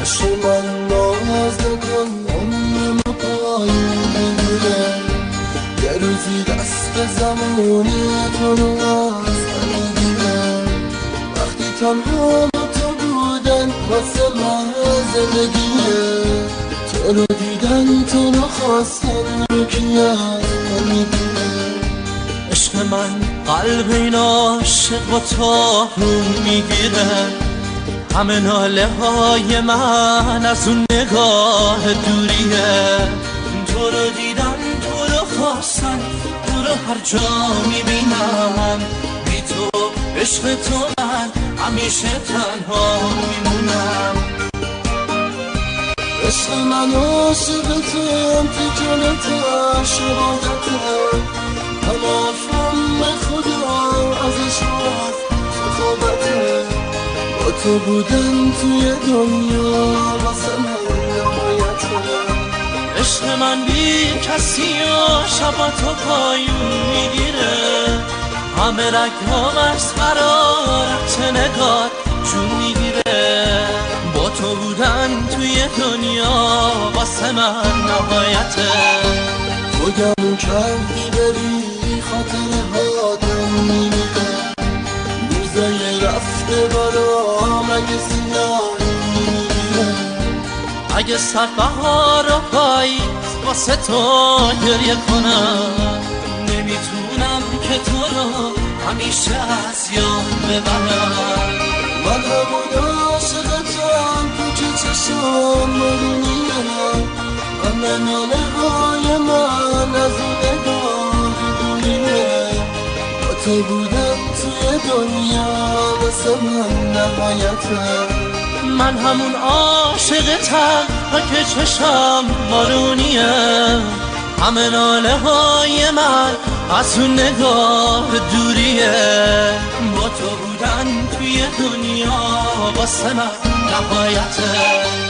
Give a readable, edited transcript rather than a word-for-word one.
عشق من ناز نکن عمرم پایین بگیره یه روزی دست زمونه تو رو از من میگیره وقتی تنها با تو بودن واسه من زندگیه تو رو دیدن تو رو خواستن رو کی از من میگیره عشق من قلب این عاشق با تو رو میگیره همه ناله های من از اون نگاه دوریه تو رو دیدن تو رو خواستن تو رو هر جا میبینم بی تو عشق تو من همیشه تنها میمونم عشق من عاشق توام تو جلت شهادتم همه افرام خدا ازش راست سخابته با تو بودن توی دنیا واسه من نهایته عشق من بی کسی و شبا تو پایون میگیره همه رگام از حرارت نگات جون میگیره با تو بودن توی دنیا واسه من نهایته تو گمون کردی بری خاطر هاتم میمیره روزای رفته برام اگه سیاهی میگیره اگه سر بهار و پاییز واسه تو گریه کنم نمیتونم که تو رو همیشه از یاد ببرم من همون عاشقتم تو که چشم مرونیه همه ناله های من از اون نگاه دوریه با تو بودم توی دنیا واسه من نهایته من همون عاشقتم تا که چشم بارونیه همه ناله های من از اون نگاه دوریه با تو بودن توی دنیا واسه من نهایته